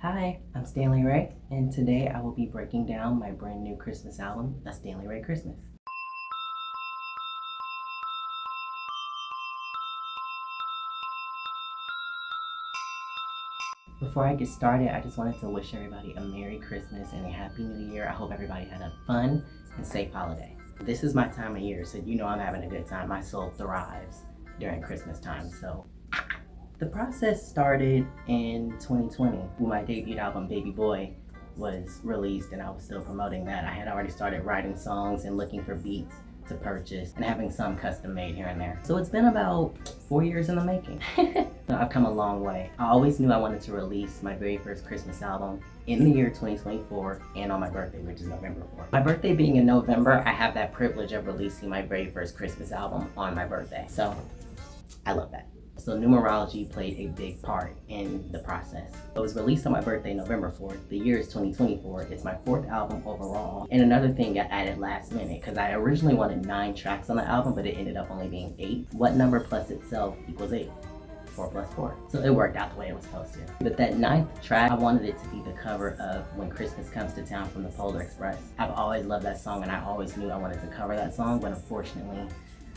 Hi, I'm Stanley Ray, and today I will be breaking down my brand new Christmas album, A Stanley Ray Christmas. Before I get started, I just wanted to wish everybody a Merry Christmas and a Happy New Year. I hope everybody had a fun and safe holiday. This is my time of year, so you know I'm having a good time. My soul thrives during Christmas time, so. The process started in 2020 when my debut album, Baby Boy, was released and I was still promoting that. I had already started writing songs and looking for beats to purchase and having some custom made here and there. So it's been about 4 years in the making. I've come a long way. I always knew I wanted to release my very first Christmas album in the year 2024 and on my birthday, which is November 4th. My birthday being in November, I have that privilege of releasing my very first Christmas album on my birthday. So I love that. So numerology played a big part in the process. It was released on my birthday, November 4th. The year is 2024. It's my 4th album overall. And another thing I added last minute, because I originally wanted 9 tracks on the album, but it ended up only being 8. What number plus itself equals 8? 4 plus 4. So it worked out the way it was supposed to. But that 9th track, I wanted it to be the cover of When Christmas Comes to Town from the Polar Express. I've always loved that song and I always knew I wanted to cover that song, but unfortunately,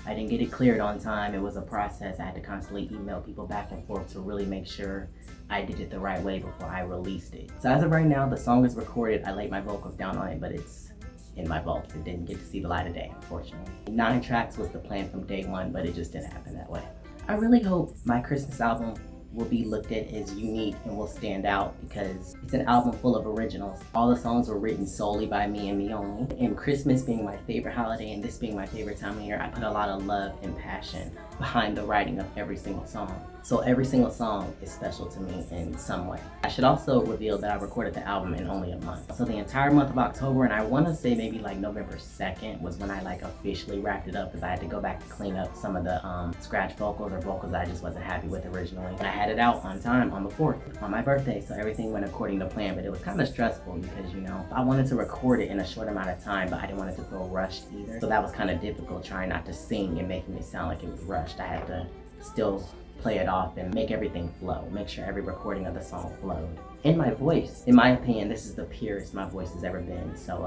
I didn't get it cleared on time. It was a process. I had to constantly email people back and forth to really make sure I did it the right way before I released it. So as of right now, the song is recorded. I laid my vocals down on it, but it's in my vault. It didn't get to see the light of day, unfortunately. 9 tracks was the plan from day one, but it just didn't happen that way. I really hope my Christmas album will be looked at as unique and will stand out because it's an album full of originals. All the songs were written solely by me and me only. And Christmas being my favorite holiday and this being my favorite time of year, I put a lot of love and passion behind the writing of every single song. So every single song is special to me in some way. I should also reveal that I recorded the album in only a month. So the entire month of October, and I want to say maybe like November 2nd was when I officially wrapped it up because I had to go back to clean up some of the scratch vocals or vocals I just wasn't happy with originally. And I had it out on time on the 4th, on my birthday, so everything went according to plan, but it was kind of stressful because, you know, I wanted to record it in a short amount of time, but I didn't want it to feel rushed either. So that was kind of difficult, trying not to sing and making it sound like it was rushed. I had to still play it off and make everything flow, make sure every recording of the song flowed. And my voice, in my opinion, this is the purest my voice has ever been, so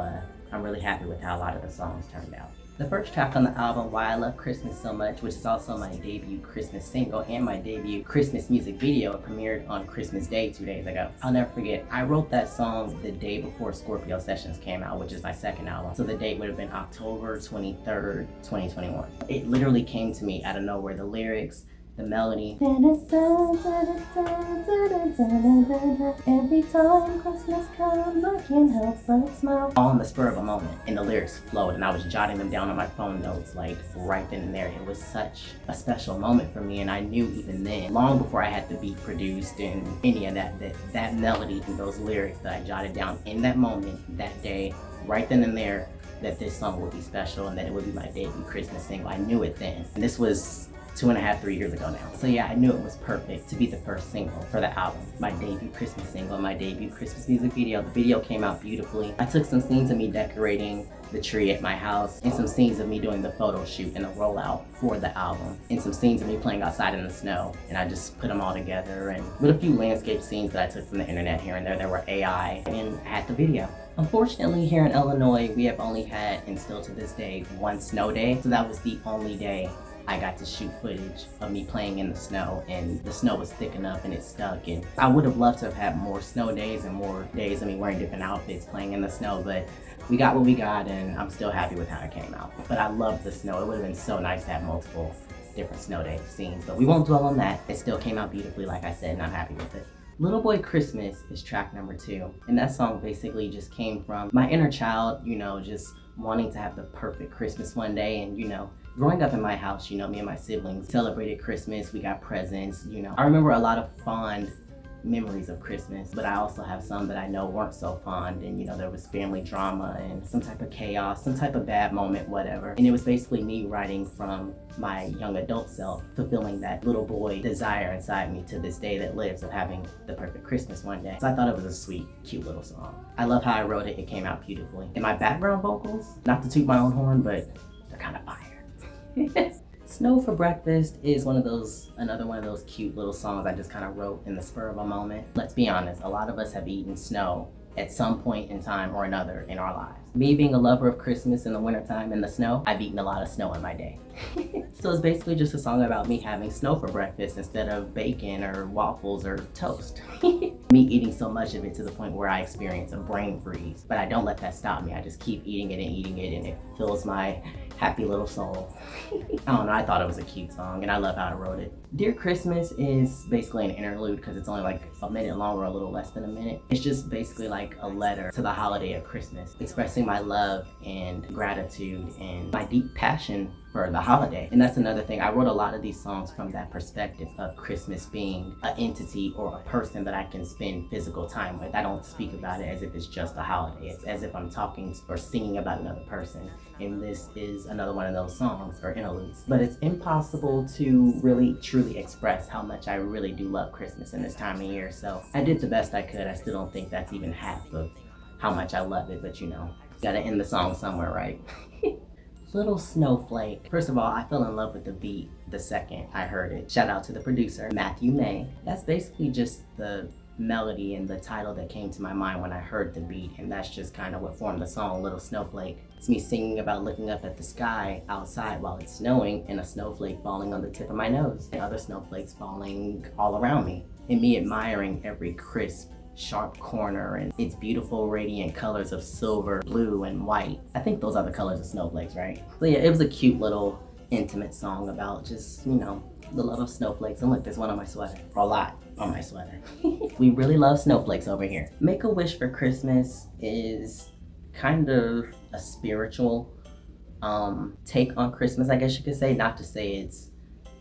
I'm really happy with how a lot of the songs turned out. The first track on the album, Why I Love Christmas So Much, which is also my debut Christmas single and my debut Christmas music video, premiered on Christmas Day 2 days ago. I'll never forget, I wrote that song the day before Scorpio Sessions came out, which is my second album. So the date would have been October 23rd, 2021. It literally came to me out of nowhere. The lyrics, the melody. Every time Christmas comes, I can't help but smile. All in the spur of a moment, and the lyrics flowed, and I was jotting them down on my phone notes, like right then and there. It was such a special moment for me, and I knew even then, long before I had the beat produced and any of that melody and those lyrics that I jotted down in that moment, that day, right then and there, that this song would be special and that it would be my debut Christmas single. I knew it then, and this was 2.5, 3 years ago now. So yeah, I knew it was perfect to be the first single for the album. My debut Christmas single, my debut Christmas music video. The video came out beautifully. I took some scenes of me decorating the tree at my house and some scenes of me doing the photo shoot and the rollout for the album and some scenes of me playing outside in the snow. And I just put them all together, and with a few landscape scenes that I took from the internet here and there that were AI, and I had the video. Unfortunately, here in Illinois, we have only had, and still to this day, 1 snow day. So that was the only day I got to shoot footage of me playing in the snow, and the snow was thick enough and it stuck. And I would have loved to have had more snow days and more days of me wearing different outfits playing in the snow, but we got what we got and I'm still happy with how it came out. But I love the snow. It would have been so nice to have multiple different snow day scenes, but we won't dwell on that. It still came out beautifully, like I said, and I'm happy with it. Little Boy Christmas is track number 2, and that song basically just came from my inner child, you know, just wanting to have the perfect Christmas one day. And, you know, growing up in my house, you know, me and my siblings celebrated Christmas, we got presents, you know. I remember a lot of fond memories of Christmas, but I also have some that I know weren't so fond, and you know, there was family drama and some type of chaos, some type of bad moment, whatever. And it was basically me writing from my young adult self, fulfilling that little boy desire inside me to this day that lives, of having the perfect Christmas one day. So I thought it was a sweet, cute little song. I love how I wrote it. It came out beautifully. And my background vocals, not to toot my own horn, but they're kind of fire. Snow for Breakfast is another one of those cute little songs I just kind of wrote in the spur of a moment. Let's be honest, a lot of us have eaten snow at some point in time or another in our lives. Me being a lover of Christmas in the wintertime and the snow, I've eaten a lot of snow in my day. So it's basically just a song about me having snow for breakfast instead of bacon or waffles or toast. Me eating so much of it to the point where I experience a brain freeze. But I don't let that stop me. I just keep eating it and it fills my happy little soul. I don't know, I thought it was a cute song and I love how I wrote it. Dear Christmas is basically an interlude because it's only like a minute long or a little less than a minute. It's just basically like a letter to the holiday of Christmas, expressing my love and gratitude and my deep passion for the holiday. And that's another thing. I wrote a lot of these songs from that perspective of Christmas being an entity or a person that I can spend physical time with. I don't speak about it as if it's just a holiday. It's as if I'm talking or singing about another person. And this is another one of those songs or interludes. But it's impossible to really truly express how much I really do love Christmas in this time of year. So I did the best I could. I still don't think that's even half of how much I love it, but you know, gotta end the song somewhere, right? Little Snowflake. First of all, I fell in love with the beat the second I heard it. Shout out to the producer, Matthew May. That's basically just the melody and the title that came to my mind when I heard the beat, and that's just kind of what formed the song, Little Snowflake. It's me singing about looking up at the sky outside while it's snowing and a snowflake falling on the tip of my nose and other snowflakes falling all around me, and me admiring every crisp sharp corner and its beautiful radiant colors of silver, blue, and white. I think those are the colors of snowflakes, right? So yeah, it was a cute little intimate song about just, you know, the little snowflakes. And look, there's one on my sweater, or a lot on my sweater. We really love snowflakes over here. Make a Wish for Christmas is kind of a spiritual take on Christmas, I guess you could say. Not to say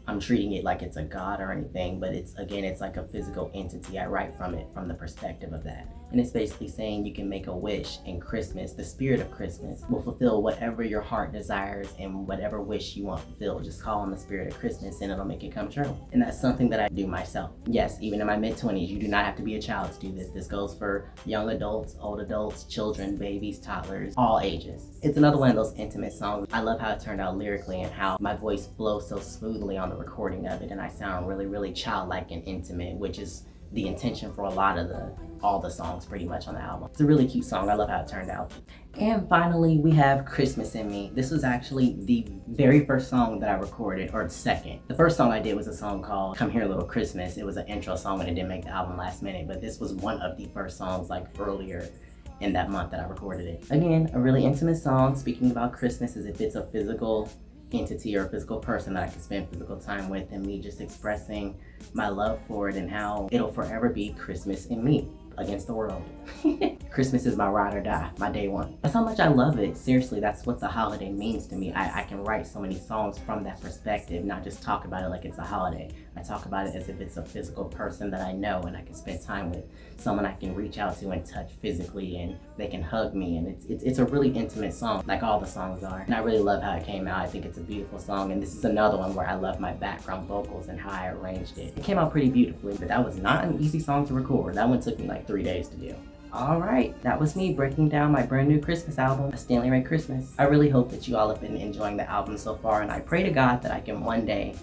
I'm treating it like it's a god or anything, but it's like a physical entity. I write from it from the perspective of that. And it's basically saying you can make a wish, and Christmas, the spirit of Christmas, will fulfill whatever your heart desires and whatever wish you want fulfilled. Just call on the spirit of Christmas and it'll make it come true. And that's something that I do myself. Yes, even in my mid-20s, you do not have to be a child to do this. This goes for young adults, old adults, children, babies, toddlers, all ages. It's another one of those intimate songs. I love how it turned out lyrically and how my voice flows so smoothly on the recording of it, and I sound really, really childlike and intimate, which is the intention for all the songs pretty much on the album. It's a really cute song. I love how it turned out. And finally, we have Christmas in Me. This was actually the very first song that I recorded, or the second. The first song I did was a song called Come Here Little Christmas. It was an intro song and it didn't make the album last minute, but this was one of the first songs like earlier in that month that I recorded it. Again, a really intimate song speaking about Christmas as if it's a physical entity or a physical person that I can spend physical time with, and me just expressing my love for it and how it'll forever be Christmas in me against the world. Christmas is my ride or die, my day one. That's how much I love it. Seriously, that's what the holiday means to me. I can write so many songs from that perspective, not just talk about it like it's a holiday. I talk about it as if it's a physical person that I know and I can spend time with, someone I can reach out to and touch physically, and they can hug me, and it's a really intimate song, like all the songs are. And I really love how it came out. I think it's a beautiful song, and this is another one where I love my background vocals and how I arranged it. It came out pretty beautifully, but that was not an easy song to record. That one took me like 3 days to do. Alright, that was me breaking down my brand new Christmas album, Stanley Ray Christmas. I really hope that you all have been enjoying the album so far, and I pray to God that I can one day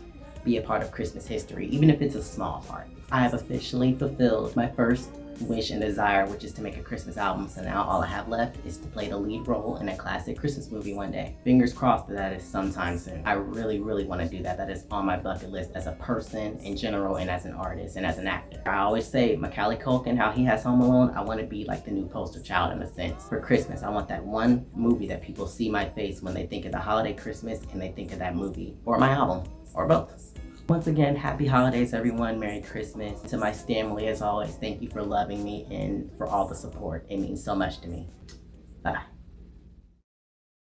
be a part of Christmas history, even if it's a small part. I have officially fulfilled my first wish and desire, which is to make a Christmas album. So now all I have left is to play the lead role in a classic Christmas movie one day. Fingers crossed that is sometime soon. I really, really want to do that. That is on my bucket list as a person in general and as an artist and as an actor. I always say Macaulay Culkin, how he has Home Alone, I want to be like the new poster child in a sense. For Christmas, I want that one movie that people see my face when they think of the holiday Christmas and they think of that movie, or my album, or both. Once again, happy holidays, everyone. Merry Christmas. To my family, as always, thank you for loving me and for all the support. It means so much to me. Bye-bye.